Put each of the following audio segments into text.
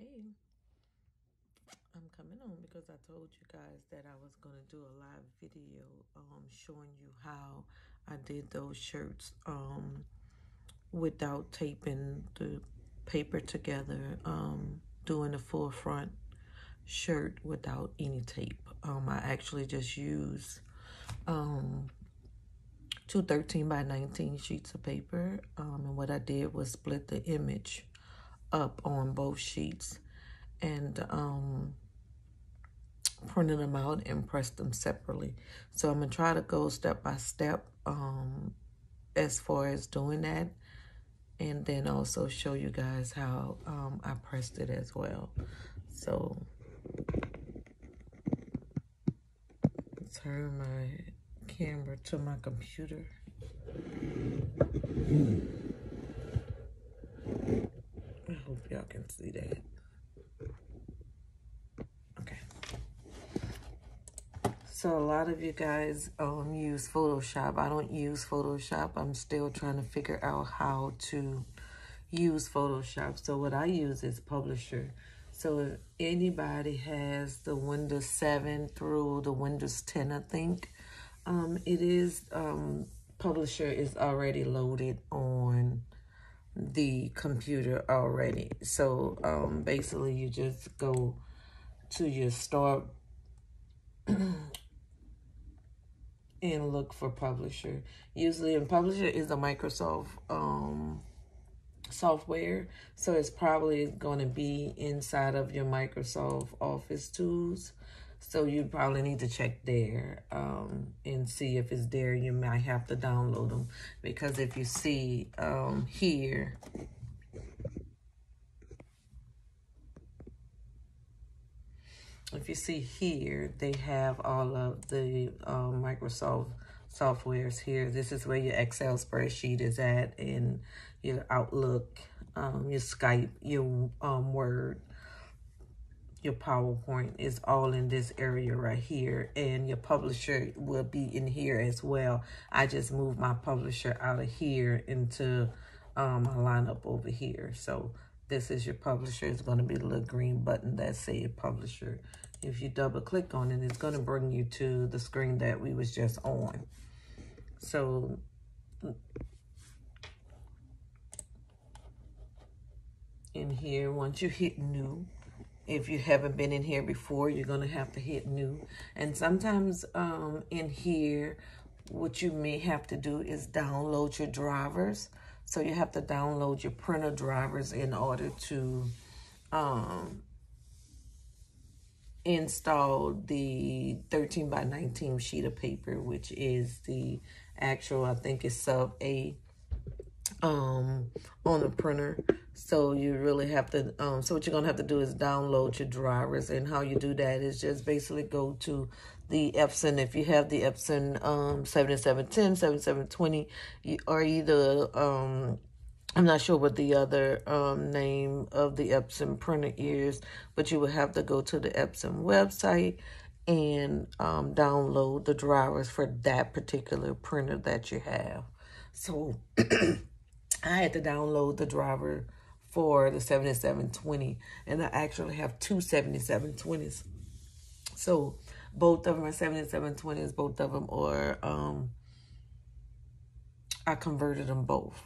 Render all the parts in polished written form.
Hey, I'm coming on because I told you guys that I was going to do a live video showing you how I did those shirts without taping the paper together, doing the full front shirt without any tape. I actually just used two 13 by 19 sheets of paper, and what I did was split the image up on both sheets and printed them out and pressed them separately. So I'm going to try to go step by step as far as doing that, and then also show you guys how I pressed it as well. So turn my camera to my computer. I hope y'all can see that. Okay. So a lot of you guys use Photoshop. I don't use Photoshop. I'm still trying to figure out how to use Photoshop. So what I use is Publisher. So if anybody has the Windows 7 through the Windows 10, I think, it is, Publisher is already loaded on the computer already. So basically you just go to your start and look for Publisher. Usually, and Publisher is a Microsoft software, so it's probably going to be inside of your Microsoft Office tools. So you probably need to check there and see if it's there. You might have to download them, because if you see here, if you see here, they have all of the Microsoft softwares here. This is where your Excel spreadsheet is at, and your Outlook, your Skype, your Word, your PowerPoint is all in this area right here. And your Publisher will be in here as well. I just moved my Publisher out of here into my lineup over here. So this is your Publisher. It's going to be the little green button that says Publisher. If you double click on it, it's going to bring you to the screen that we was just on. So in here, once you hit new, if you haven't been in here before, you're going to have to hit new. And sometimes in here, what you may have to do is download your drivers. So you have to download your printer drivers in order to install the 13 by 19 sheet of paper, which is the actual, I think it's sub A on the printer. So you really have to, so what you're gonna have to do is download your drivers. And how you do that is just basically go to the Epson. If you have the Epson 7710, 7720, or either I'm not sure what the other name of the Epson printer is, but you would have to go to the Epson website and download the drivers for that particular printer that you have. So I had to download the driver for the 7720, and I actually have two 7720s. So both of them are 7720s. Both of them are, I converted them both.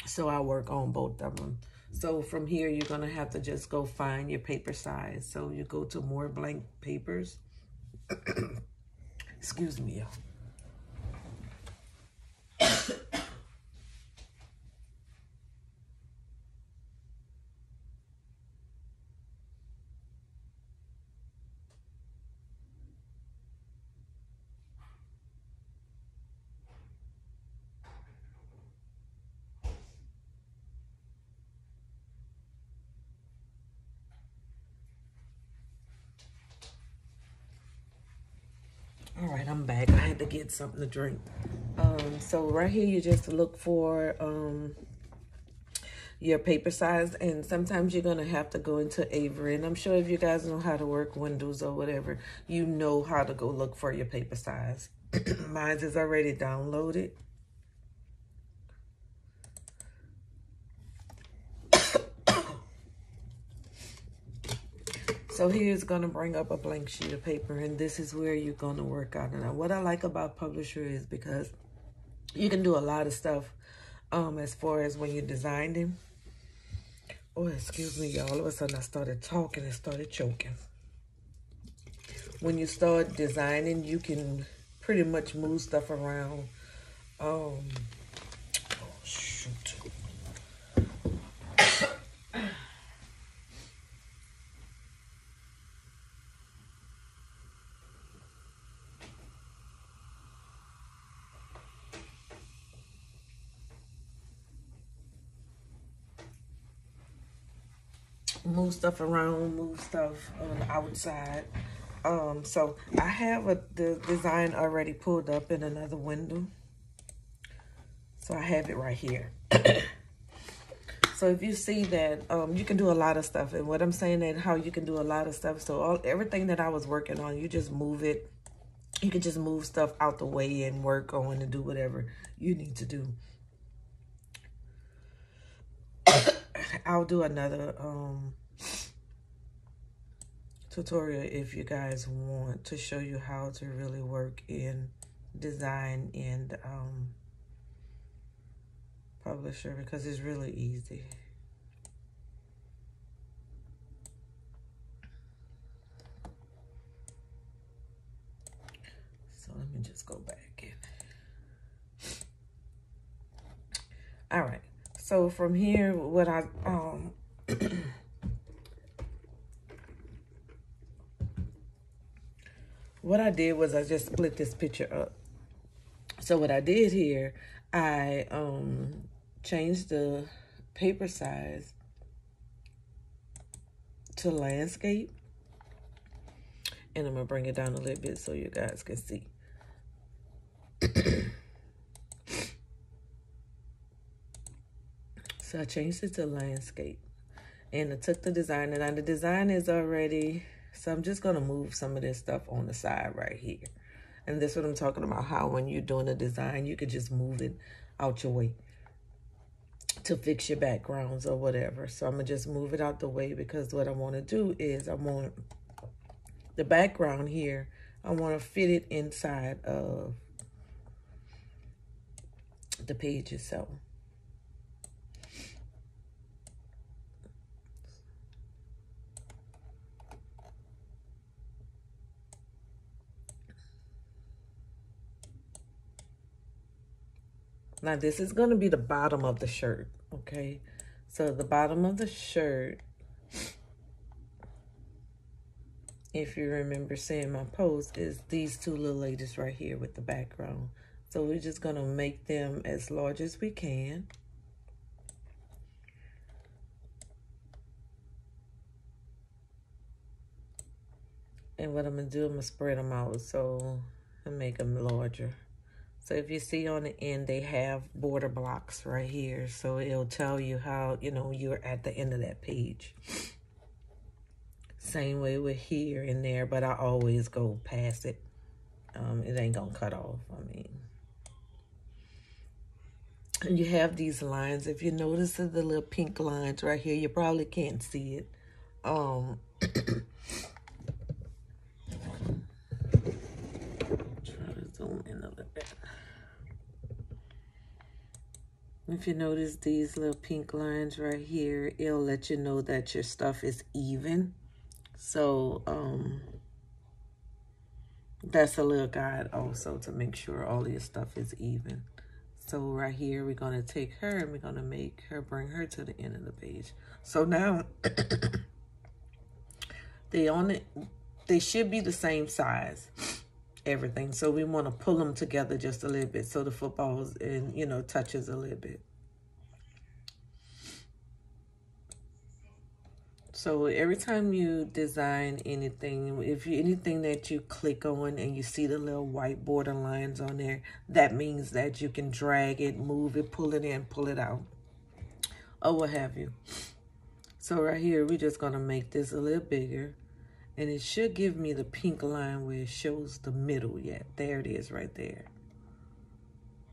So I work on both of them. So from here, you're going to have to just go find your paper size. So you go to more blank papers. Excuse me, y'all. All right, I'm back. I had to get something to drink. So right here, you just look for your paper size, and sometimes you're gonna have to go into Avery. And I'm sure if you guys know how to work Windows or whatever, you know how to go look for your paper size. Mine is already downloaded. So here's going to bring up a blank sheet of paper, and this is where you're going to work out. And what I like about Publisher is because you can do a lot of stuff as far as when you're designing. Oh, excuse me, y'all. All of a sudden I started talking and started choking. When you start designing, you can pretty much move stuff around. Oh, shoot. Move stuff around, move stuff on the outside. So I have the design already pulled up in another window. So I have it right here. So if you see that, you can do a lot of stuff. And what I'm saying is how you can do a lot of stuff. So everything that I was working on, you just move it. You can just move stuff out the way and work on and do whatever you need to do. I'll do another tutorial if you guys want to show you how to really work in design and Publisher, because it's really easy. So let me just go back in. All right. So from here, what I what I did was I just split this picture up. So what I did here, I changed the paper size to landscape. And I'm going to bring it down a little bit so you guys can see. So I changed it to landscape. And I took the design. And the design is already... So I'm just going to move some of this stuff on the side right here. And this is what I'm talking about, how when you're doing a design, you could just move it out your way to fix your backgrounds or whatever. So I'm going to just move it out the way because what I want to do is I want the background here, I want to fit it inside of the page itself. Now, this is going to be the bottom of the shirt, okay? So the bottom of the shirt, if you remember seeing my post, is these two little ladies right here with the background. So we're just going to make them as large as we can. And what I'm going to do, I'm going to spread them out so I make them larger. So if you see on the end, they have border blocks right here. So it'll tell you how, you know, you're at the end of that page. Same way with here and there, but I always go past it. It ain't gonna cut off, I mean. And you have these lines. If you notice the little pink lines right here, you probably can't see it. Try to zoom in a little bit. If you notice these little pink lines right here, it'll let you know that your stuff is even. So, that's a little guide also to make sure all your stuff is even. So right here, we're going to take her and we're going to make her, bring her to the end of the page. So now, they should be the same size, everything. So we want to pull them together just a little bit so the footballs and, you know, touches a little bit. So every time you design anything, if you anything that you click on and you see the little white border lines on there, that means that you can drag it, move it, pull it in, pull it out, or what have you. So right here, we're just going to make this a little bigger. And it should give me the pink line where it shows the middle yet. There it is right there.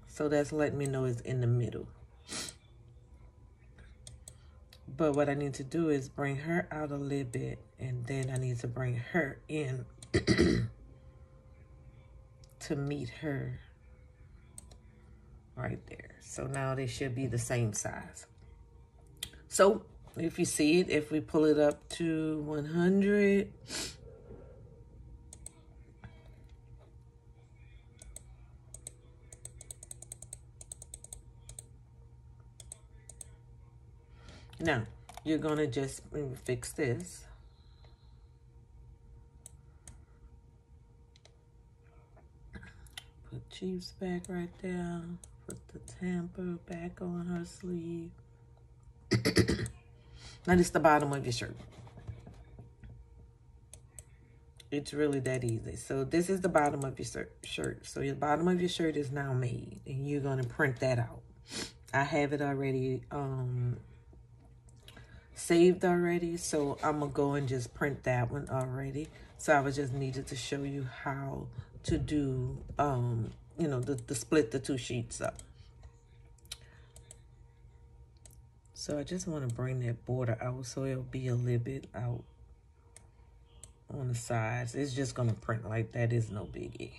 So that's letting me know it's in the middle. But what I need to do is bring her out a little bit, and then I need to bring her in to meet her right there. So now they should be the same size. So if you see it, if we pull it up to 100, now you're gonna just fix this. Put Chiefs back right there. Put the tamper back on her sleeve. Now this is the bottom of your shirt. It's really that easy. So this is the bottom of your shirt. So your bottom of your shirt is now made, and you're gonna print that out. I have it already saved already, so I'm gonna go and just print that one already. So I was just needed to show you how to do you know, the split the two sheets up. So I just want to bring that border out so it'll be a little bit out on the sides. It's just gonna print like that. Is no biggie.